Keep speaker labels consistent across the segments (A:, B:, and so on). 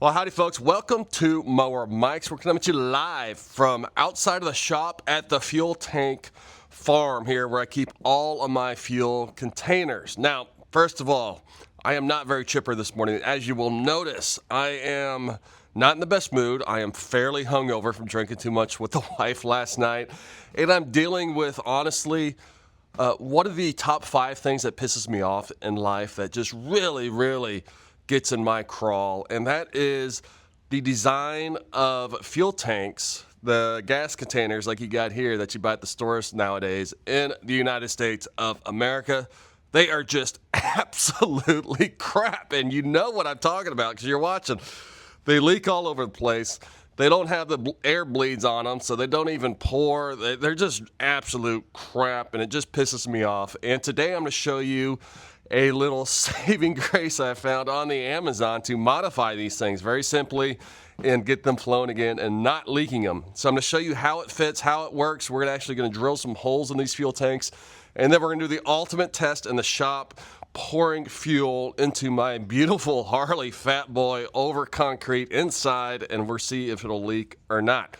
A: Well, howdy, folks. Welcome to Mower Mike's. We're coming to you live from outside of the shop at the fuel tank farm here where I keep all of my fuel containers. Now, first of all, I am not very chipper this morning. As you will notice, I am not in the best mood. I am fairly hungover from drinking too much with the wife last night. And I'm dealing with, honestly, one of the top 5 things that pisses me off in life that just really gets in my crawl, and that is the design of fuel tanks, the gas containers like you got here that you buy at the stores nowadays in the United States of America. They are just absolutely crap, and you know what I'm talking about because you're watching. They leak all over the place. They don't have the air bleeds on them, so they don't even pour. They're just absolute crap, and it just pisses me off. And today I'm going to show you a little saving grace I found on the Amazon to modify these things very simply and get them flowing again and not leaking them. So I'm going to show you how it fits, how it works. We're actually going to drill some holes in these fuel tanks, and then we're going to do the ultimate test in the shop, pouring fuel into my beautiful Harley Fat Boy over concrete inside, and we'll see if it'll leak or not.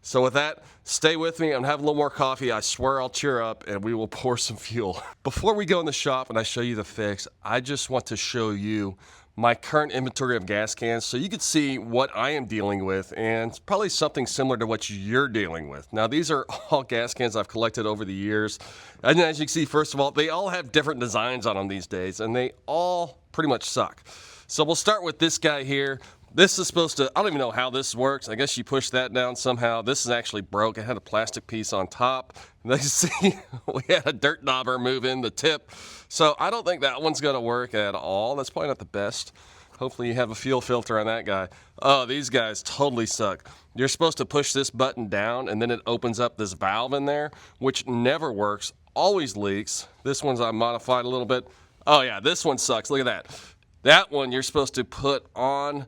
A: So with that, stay with me. I'm having a little more coffee. I swear I'll cheer up, and we will pour some fuel. Before we go in the shop and I show you the fix, I just want to show you my current inventory of gas cans so you can see what I am dealing with, and it's probably something similar to what you're dealing with. Now, these are all gas cans I've collected over the years. And as you can see, first of all, they all have different designs on them these days, and they all pretty much suck. So we'll start with this guy here. This is supposed to, I don't even know how this works. I guess you push that down somehow. This is actually broke. It had a plastic piece on top. And you see, we had a dirt knobber move in the tip. So I don't think that one's going to work at all. That's probably not the best. Hopefully you have a fuel filter on that guy. Oh, these guys totally suck. You're supposed to push this button down, and then it opens up this valve in there, which never works, always leaks. This one's I modified a little bit. Oh yeah, this one sucks. Look at that. That one you're supposed to put on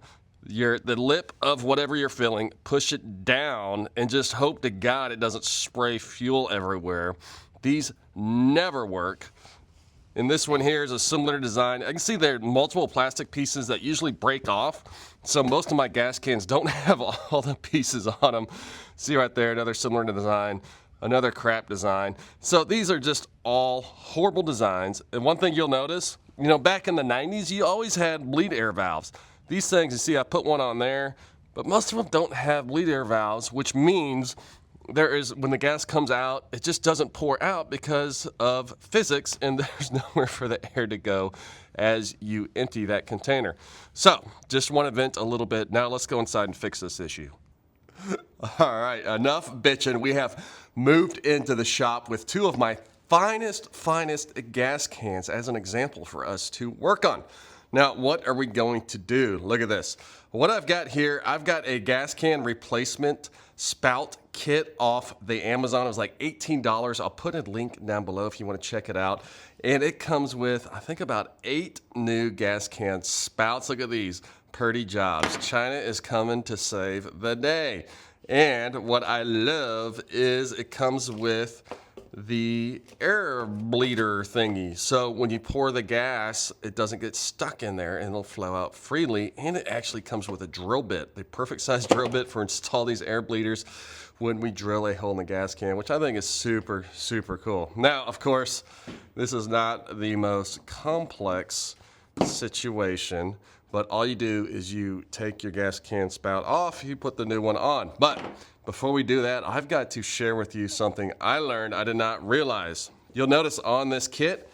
A: the lip of whatever you're filling, push it down, and just hope to God it doesn't spray fuel everywhere. These never work. And this one here is a similar design. I can see there are multiple plastic pieces that usually break off. So most of my gas cans don't have all the pieces on them. See right there, another similar design, another crap design. So these are just all horrible designs. And one thing you'll notice, back in the 90s, you always had bleed air valves. These things, you see, I put one on there, but most of them don't have bleed air valves, which means when the gas comes out, it just doesn't pour out because of physics, and there's nowhere for the air to go as you empty that container. So, just want to vent a little bit. Now let's go inside and fix this issue. All right, enough bitching. We have moved into the shop with 2 of my finest gas cans as an example for us to work on. Now, what are we going to do? Look at this. What I've got here, I've got a gas can replacement spout kit off the Amazon. It was like $18. I'll put a link down below if you want to check it out. And it comes with, I think, about 8 new gas can spouts. Look at these. Pretty jobs. China is coming to save the day. And what I love is it comes with the air bleeder thingy. So when you pour the gas, it doesn't get stuck in there and it'll flow out freely. And it actually comes with a drill bit, the perfect size drill bit for install these air bleeders when we drill a hole in the gas can, which I think is super cool. Now, of course, this is not the most complex situation, but all you do is you take your gas can spout off, you put the new one on. But before we do that, I've got to share with you something I learned I did not realize. You'll notice on this kit,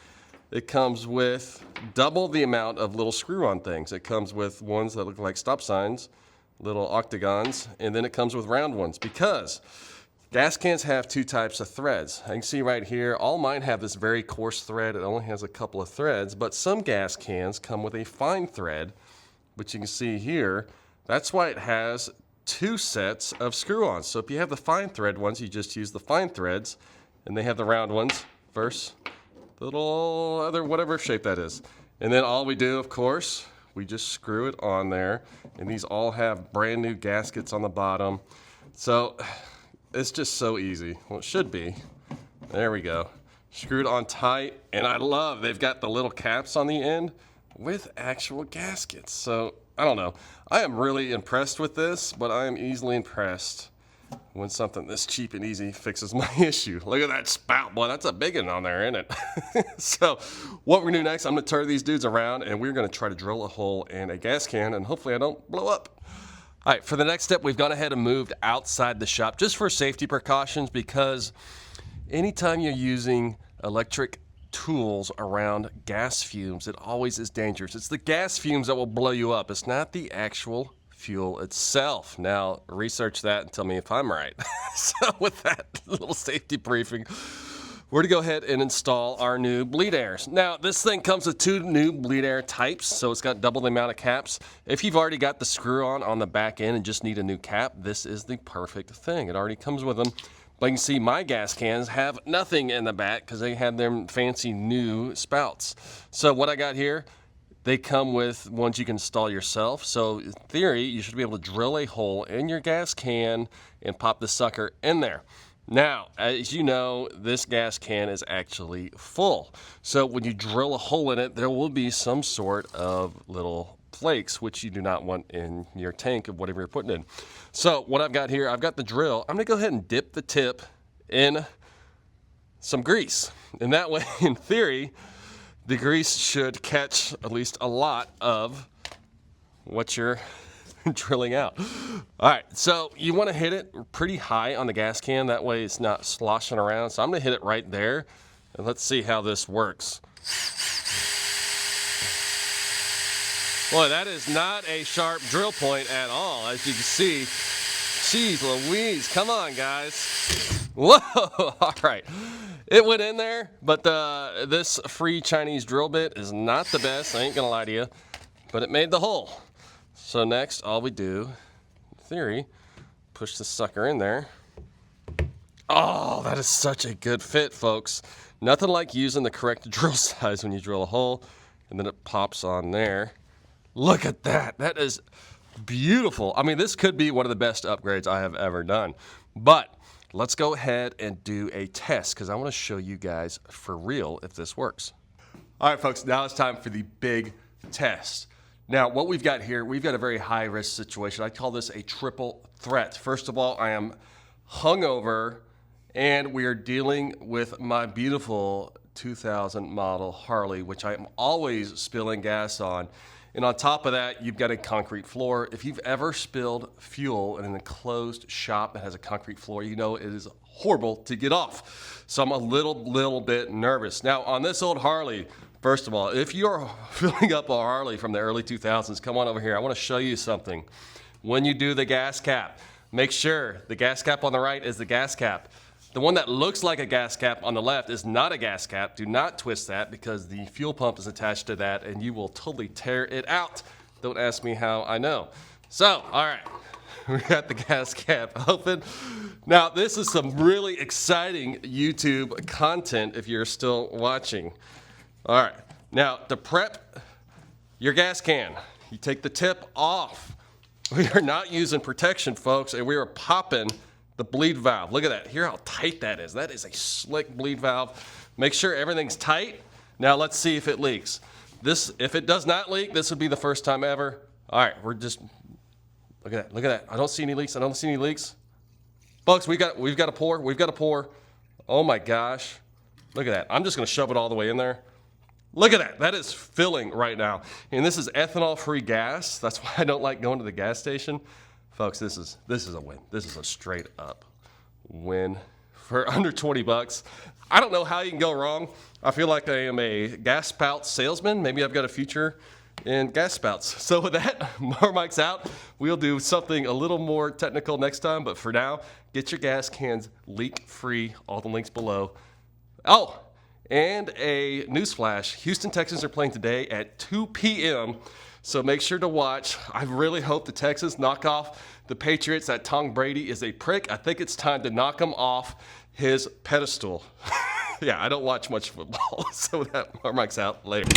A: it comes with double the amount of little screw-on things. It comes with ones that look like stop signs, little octagons, and then it comes with round ones because gas cans have 2 types of threads. I can see right here, all mine have this very coarse thread. It only has a couple of threads, but some gas cans come with a fine thread, which you can see here. That's why it has 2 sets of screw-ons. So if you have the fine thread ones, you just use the fine threads, and they have the round ones versus the little other whatever shape that is. And then all we do, of course, we just screw it on there, and these all have brand new gaskets on the bottom. So it's just so easy. Well, it should be. There we go. Screwed on tight, and I love they've got the little caps on the end with actual gaskets. So I don't know. I am really impressed with this, but I am easily impressed when something this cheap and easy fixes my issue. Look at that spout, boy. That's a big one on there, isn't it? So what we're going to do next, I'm going to turn these dudes around, and we're going to try to drill a hole in a gas can, and hopefully I don't blow up. All right, for the next step, we've gone ahead and moved outside the shop just for safety precautions, because anytime you're using electric tools around gas fumes, it always is dangerous. It's the gas fumes that will blow you up. It's not the actual fuel itself. Now, research that and tell me if I'm right. So with that little safety briefing, we're going to go ahead and install our new bleed airs. Now, this thing comes with 2 new bleed air types, so it's got double the amount of caps. If you've already got the screw on the back end and just need a new cap, this is the perfect thing. It already comes with them. But you can see my gas cans have nothing in the back because they have them fancy new spouts. So what I got here, they come with ones you can install yourself. So in theory, you should be able to drill a hole in your gas can and pop the sucker in there. Now, as you know, this gas can is actually full. So when you drill a hole in it, there will be some sort of little flakes, which you do not want in your tank of whatever you're putting in. So what I've got here, I've got the drill. I'm going to go ahead and dip the tip in some grease. And that way, in theory, the grease should catch at least a lot of what you're drilling out. All right, so you want to hit it pretty high on the gas can. That way it's not sloshing around. So I'm going to hit it right there, and let's see how this works. Boy, that is not a sharp drill point at all, as you can see. Jeez Louise, come on, guys. Whoa, all right. It went in there, but this free Chinese drill bit is not the best. I ain't going to lie to you, but it made the hole. So next, all we do, in theory, push the sucker in there. Oh, that is such a good fit, folks. Nothing like using the correct drill size when you drill a hole, and then it pops on there. Look at that. That is beautiful. I mean, this could be one of the best upgrades I have ever done. But let's go ahead and do a test, because I want to show you guys for real if this works. All right, folks, now it's time for the big test. Now, what we've got here, we've got a very high-risk situation. I call this a triple threat. First of all, I am hungover, and we are dealing with my beautiful 2000 model Harley, which I am always spilling gas on. And on top of that, you've got a concrete floor. If you've ever spilled fuel in an enclosed shop that has a concrete floor, you know it is horrible to get off. So I'm a little bit nervous. Now, on this old Harley, first of all, if you're filling up a Harley from the early 2000s, come on over here. I want to show you something. When you do the gas cap, make sure the gas cap on the right is the gas cap. The one that looks like a gas cap on the left is not a gas cap. Do not twist that, because the fuel pump is attached to that and you will totally tear it out. Don't ask me how I know. So, all right, we got the gas cap open. Now, this is some really exciting YouTube content if you're still watching. All right, now to prep your gas can, you take the tip off. We are not using protection, folks, and we are popping the bleed valve. Look at that. Hear how tight that is. That is a slick bleed valve. Make sure everything's tight. Now let's see if it leaks. If it does not leak, this would be the first time ever. All right, we're just, look at that. Look at that. I don't see any leaks. I don't see any leaks. Folks, we've got to pour. We've got to pour. Oh my gosh. Look at that. I'm just going to shove it all the way in there. Look at that. That is filling right now. And this is ethanol-free gas. That's why I don't like going to the gas station. Folks, this is a win. This is a straight up win for under 20 bucks. I don't know how you can go wrong. I feel like I am a gas spout salesman. Maybe I've got a future in gas spouts. So with that, Mower Mike's out. We'll do something a little more technical next time, but for now, get your gas cans leak-free. All the links below. Oh, and a newsflash. Houston Texans are playing today at 2 p.m., so make sure to watch. I really hope the Texans knock off the Patriots. That Tom Brady is a prick. I think it's time to knock him off his pedestal. Yeah, I don't watch much football. So with that, Mower Mike's out. Later.